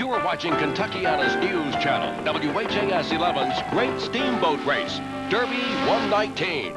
You're watching Kentuckiana's news channel, WHAS 11's Great Steamboat Race, Derby 119.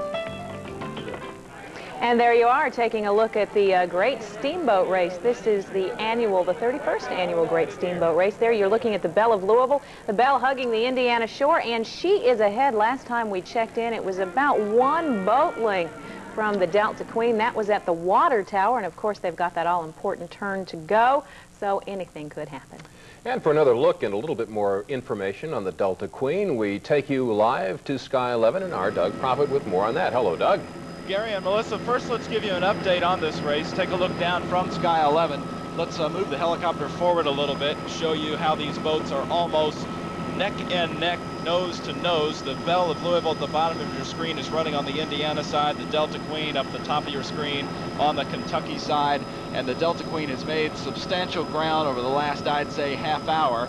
And there you are, taking a look at the Great Steamboat Race. This is the 31st annual Great Steamboat Race. There you're looking at the Belle of Louisville, the Belle hugging the Indiana shore, and she is ahead. Last time we checked in, it was about one boat length from the Delta Queen. That was at the water tower, and of course they've got that all-important turn to go, so anything could happen. And for another look and a little bit more information on the Delta Queen, we take you live to Sky 11 and our Doug Prophet with more on that. Hello, Doug. Gary and Melissa, first let's give you an update on this race. Take a look down from Sky 11. Let's move the helicopter forward a little bit and show you how these boats are almost neck and neck, nose to nose. The Belle of Louisville at the bottom of your screen is running on the Indiana side. The Delta Queen up the top of your screen on the Kentucky side. And the Delta Queen has made substantial ground over the last, I'd say, half hour.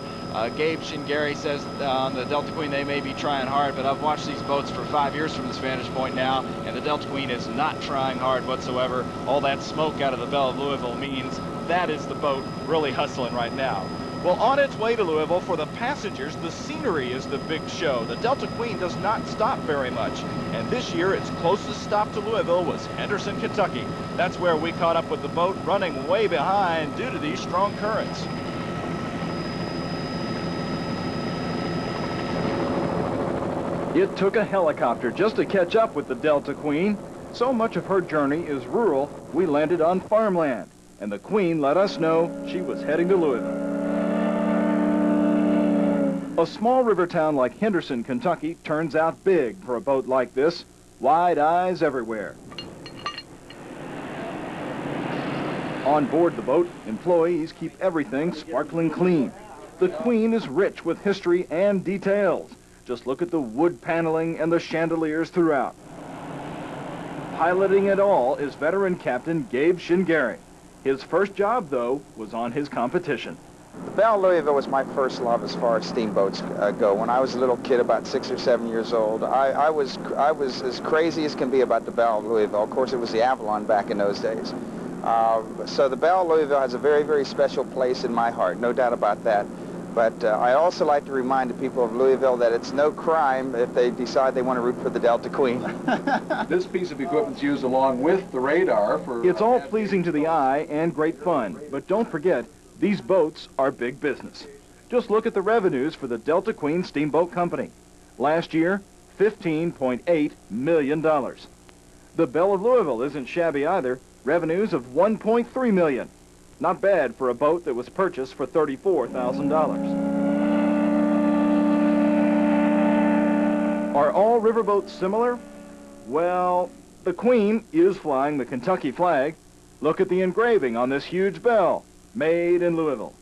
Gabe Shingary says on the Delta Queen they may be trying hard, but I've watched these boats for 5 years from this vantage point now, and the Delta Queen is not trying hard whatsoever. All that smoke out of the Belle of Louisville means that is the boat really hustling right now. Well, on its way to Louisville, for the passengers, the scenery is the big show. The Delta Queen does not stop very much, and this year its closest stop to Louisville was Henderson, Kentucky. That's where we caught up with the boat running way behind due to these strong currents. It took a helicopter just to catch up with the Delta Queen. So much of her journey is rural, we landed on farmland, and the Queen let us know she was heading to Louisville. A small river town like Henderson, Kentucky turns out big for a boat like this. Wide eyes everywhere. On board the boat, employees keep everything sparkling clean. The Queen is rich with history and details. Just look at the wood paneling and the chandeliers throughout. Piloting it all is veteran Captain Gabe Shingary. His first job, though, was on his competition. The Belle of Louisville was my first love as far as steamboats go. When I was a little kid, about 6 or 7 years old, I was as crazy as can be about the Belle of Louisville. Of course, it was the Avalon back in those days. So the Belle of Louisville has a very, very special place in my heart, no doubt about that. But I also like to remind the people of Louisville that it's no crime if they decide they want to root for the Delta Queen. This piece of equipment's used along with the radar for... It's all pleasing to the eye and great fun. But don't forget, these boats are big business. Just look at the revenues for the Delta Queen Steamboat Company. Last year, $15.8 million. The Belle of Louisville isn't shabby either. Revenues of $1.3 million. Not bad for a boat that was purchased for $34,000. Are all riverboats similar? Well, the Queen is flying the Kentucky flag. Look at the engraving on this huge bell, made in Louisville.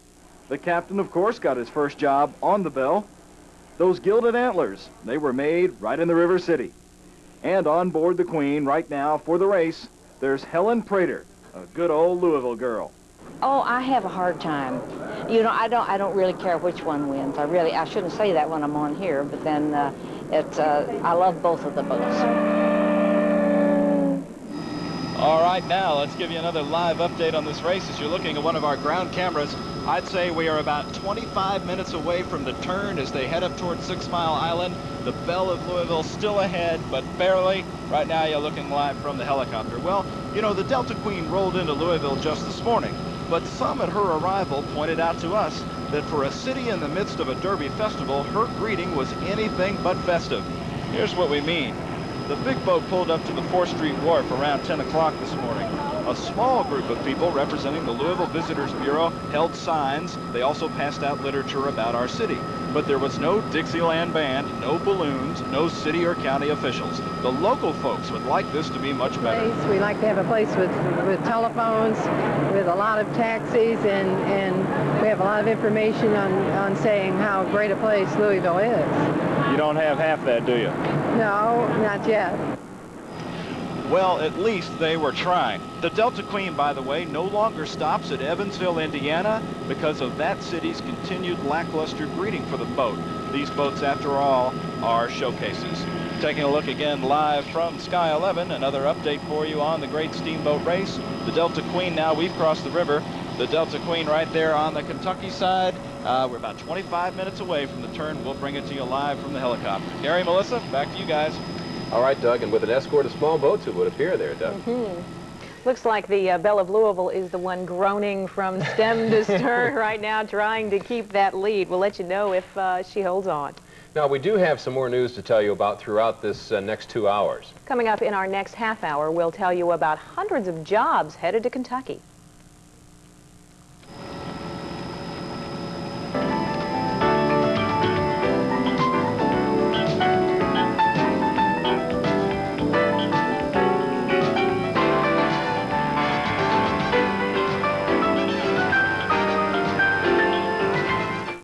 The captain, of course, got his first job on the bell. Those gilded antlers, they were made right in the River City. And on board the Queen right now for the race, there's Helen Prater, a good old Louisville girl. Oh, I have a hard time. You know, I don't really care which one wins. I shouldn't say that when I'm on here, but then I love both of the boats. All right, now let's give you another live update on this race. As you're looking at one of our ground cameras, I'd say we are about 25 minutes away from the turn as they head up towards 6 Mile Island. The Belle of Louisville still ahead, but barely. Right now you're looking live from the helicopter. Well, you know, the Delta Queen rolled into Louisville just this morning, but some at her arrival pointed out to us that for a city in the midst of a Derby festival, her greeting was anything but festive. Here's what we mean. The big boat pulled up to the 4th Street Wharf around 10 o'clock this morning. A small group of people representing the Louisville Visitors Bureau held signs. They also passed out literature about our city. But there was no Dixieland band, no balloons, no city or county officials. The local folks would like this to be much better. We like to have a place with telephones, with a lot of taxis, and we have a lot of information on saying how great a place Louisville is. You don't have half that, do you? No, not yet. Well, at least they were trying. The Delta Queen, by the way, no longer stops at Evansville, Indiana, because of that city's continued lackluster greeting for the boat. These boats, after all, are showcases. Taking a look again live from Sky 11, another update for you on the Great Steamboat Race. The Delta Queen now, we've crossed the river. the Delta Queen right there on the Kentucky side. We're about 25 minutes away from the turn. We'll bring it to you live from the helicopter. Gary, Melissa, back to you guys. All right, Doug, and with an escort of small boats, it would appear there, Doug. Looks like the Belle of Louisville is the one groaning from stem to stern right now, trying to keep that lead. We'll let you know if she holds on. Now, we do have some more news to tell you about throughout this next 2 hours. Coming up in our next half hour, we'll tell you about hundreds of jobs headed to Kentucky.